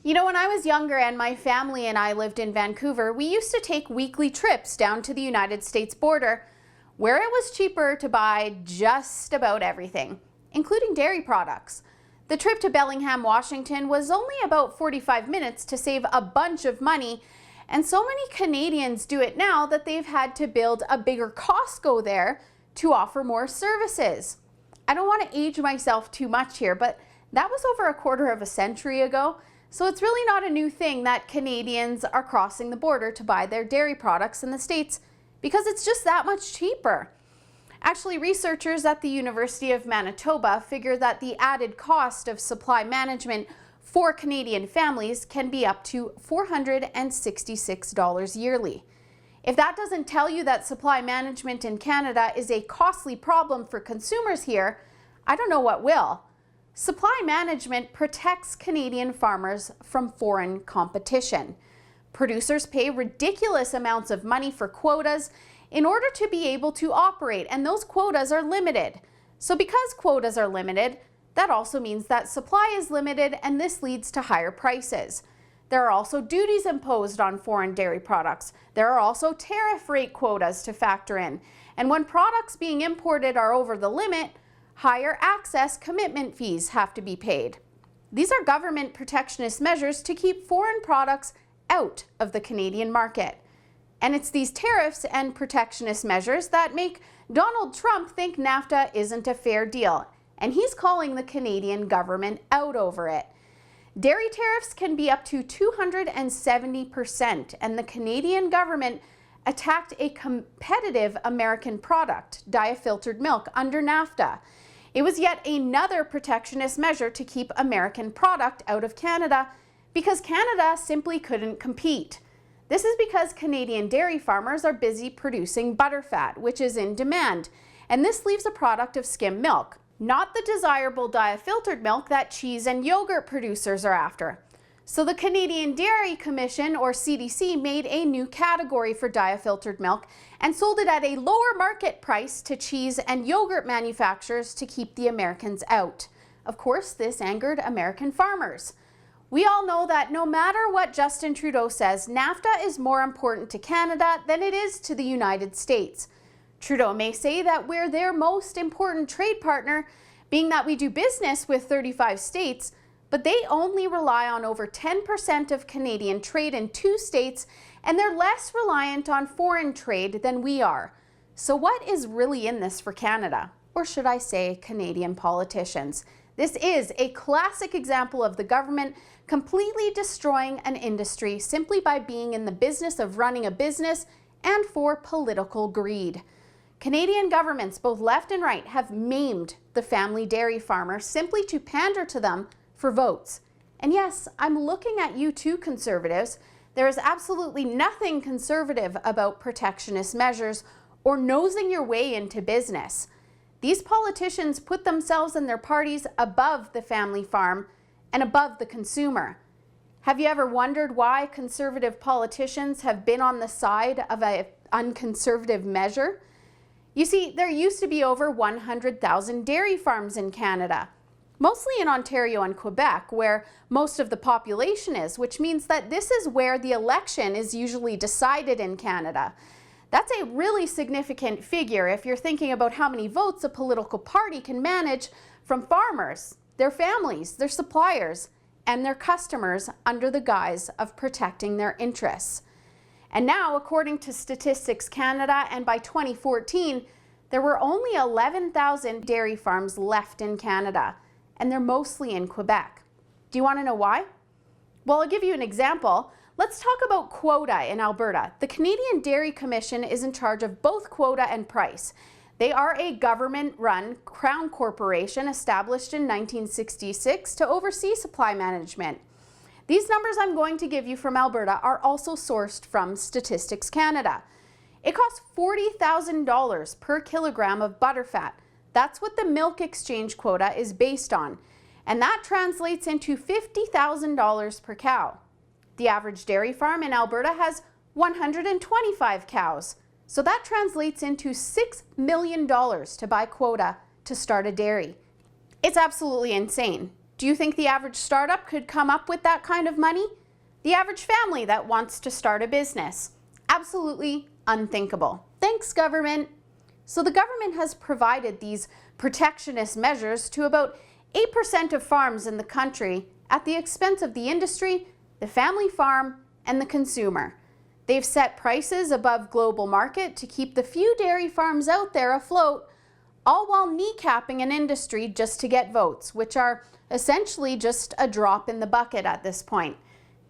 You know, when I was younger and my family and I lived in Vancouver, we used to take weekly trips down to the United States border, where it was cheaper to buy just about everything, including dairy products. The trip to Bellingham, Washington was only about 45 minutes to save a bunch of money, and so many Canadians do it now that they've had to build a bigger Costco there to offer more services. I don't want to age myself too much here, but that was over a quarter of a century ago. So it's really not a new thing that Canadians are crossing the border to buy their dairy products in the States because it's just that much cheaper. Actually, researchers at the University of Manitoba figure that the added cost of supply management for Canadian families can be up to $466 yearly. If that doesn't tell you that supply management in Canada is a costly problem for consumers here, I don't know what will. Supply management protects Canadian farmers from foreign competition. Producers pay ridiculous amounts of money for quotas in order to be able to operate, and those quotas are limited. So because quotas are limited, that also means that supply is limited, and this leads to higher prices. There are also duties imposed on foreign dairy products. There are also tariff rate quotas to factor in. And when products being imported are over the limit, higher access commitment fees have to be paid. These are government protectionist measures to keep foreign products out of the Canadian market. And it's these tariffs and protectionist measures that make Donald Trump think NAFTA isn't a fair deal, and he's calling the Canadian government out over it. Dairy tariffs can be up to 270%, and the Canadian government attacked a competitive American product, diafiltered milk, under NAFTA. It was yet another protectionist measure to keep American product out of Canada because Canada simply couldn't compete. This is because Canadian dairy farmers are busy producing butterfat, which is in demand, and this leaves a product of skim milk, not the desirable diafiltered milk that cheese and yogurt producers are after. So the Canadian Dairy Commission, or CDC, made a new category for diafiltered milk and sold it at a lower market price to cheese and yogurt manufacturers to keep the Americans out. Of course, this angered American farmers. We all know that no matter what Justin Trudeau says, NAFTA is more important to Canada than it is to the United States. Trudeau may say that we're their most important trade partner, being that we do business with 35 states, but they only rely on over 10% of Canadian trade in 2 states, and they're less reliant on foreign trade than we are. So what is really in this for Canada? Or should I say Canadian politicians? This is a classic example of the government completely destroying an industry simply by being in the business of running a business and for political greed. Canadian governments, both left and right, have maimed the family dairy farmer simply to pander to them for votes. And yes, I'm looking at you too, Conservatives. There is absolutely nothing conservative about protectionist measures or nosing your way into business. These politicians put themselves and their parties above the family farm and above the consumer. Have you ever wondered why conservative politicians have been on the side of an unconservative measure? You see, there used to be over 100,000 dairy farms in Canada, mostly in Ontario and Quebec, where most of the population is, which means that this is where the election is usually decided in Canada. That's a really significant figure if you're thinking about how many votes a political party can manage from farmers, their families, their suppliers, and their customers under the guise of protecting their interests. And now, according to Statistics Canada, and by 2014, there were only 11,000 dairy farms left in Canada, and they're mostly in Quebec. Do you want to know why? Well, I'll give you an example. Let's talk about quota in Alberta. The Canadian Dairy Commission is in charge of both quota and price. They are a government-run crown corporation established in 1966 to oversee supply management. These numbers I'm going to give you from Alberta are also sourced from Statistics Canada. It costs $40,000 per kilogram of butterfat. That's what the milk exchange quota is based on, and that translates into $50,000 per cow. The average dairy farm in Alberta has 125 cows, so that translates into $6 million to buy quota to start a dairy. It's absolutely insane. Do you think the average startup could come up with that kind of money? The average family that wants to start a business? Absolutely unthinkable. Thanks, government. So the government has provided these protectionist measures to about 8% of farms in the country at the expense of the industry, the family farm, and the consumer. They've set prices above global market to keep the few dairy farms out there afloat, all while kneecapping an industry just to get votes, which are essentially just a drop in the bucket at this point.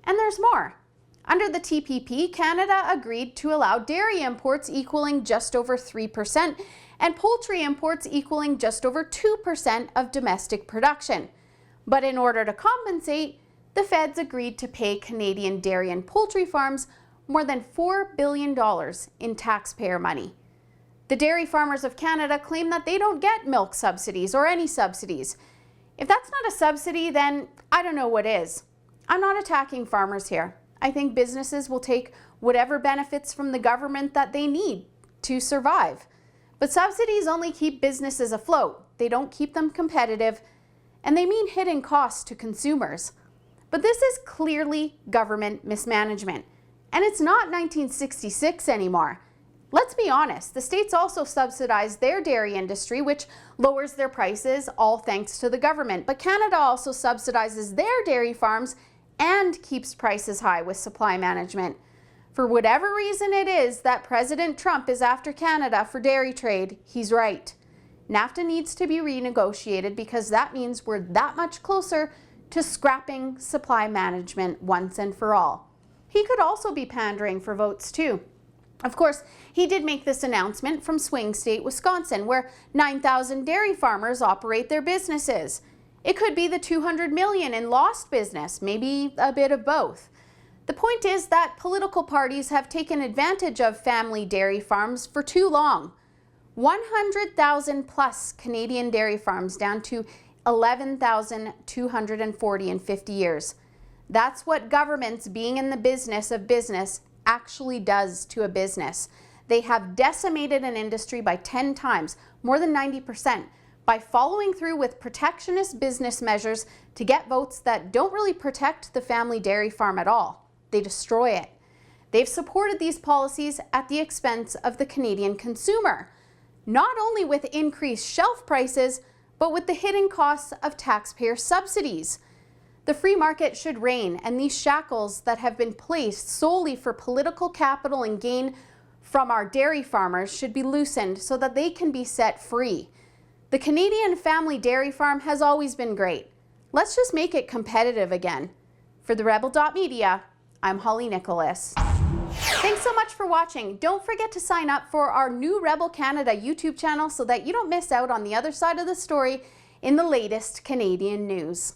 And there's more. Under the TPP, Canada agreed to allow dairy imports equaling just over 3% and poultry imports equaling just over 2% of domestic production. But in order to compensate, the feds agreed to pay Canadian dairy and poultry farms more than $4 billion in taxpayer money. The dairy farmers of Canada claim that they don't get milk subsidies or any subsidies. If that's not a subsidy, then I don't know what is. I'm not attacking farmers here. I think businesses will take whatever benefits from the government that they need to survive. But subsidies only keep businesses afloat. They don't keep them competitive, and they mean hidden costs to consumers. But this is clearly government mismanagement, and it's not 1966 anymore. Let's be honest, the states also subsidize their dairy industry, which lowers their prices, all thanks to the government. But Canada also subsidizes their dairy farms and keeps prices high with supply management. For whatever reason it is that President Trump is after Canada for dairy trade, he's right. NAFTA needs to be renegotiated because that means we're that much closer to scrapping supply management once and for all. He could also be pandering for votes too. Of course, he did make this announcement from swing state Wisconsin, where 9,000 dairy farmers operate their businesses. It could be the $200 million in lost business, maybe a bit of both. The point is that political parties have taken advantage of family dairy farms for too long. 100,000 plus Canadian dairy farms down to 11,240 in 50 years. That's what governments being in the business of business actually does to a business. They have decimated an industry by 10 times, more than 90%, by following through with protectionist business measures to get votes that don't really protect the family dairy farm at all. They destroy it. They've supported these policies at the expense of the Canadian consumer, not only with increased shelf prices, but with the hidden costs of taxpayer subsidies. The free market should reign, and these shackles that have been placed solely for political capital and gain from our dairy farmers should be loosened so that they can be set free. The Canadian family dairy farm has always been great. Let's just make it competitive again. For the Rebel.media, I'm Holly Nicholas. Thanks so much for watching. Don't forget to sign up for our new Rebel Canada YouTube channel so that you don't miss out on the other side of the story in the latest Canadian news.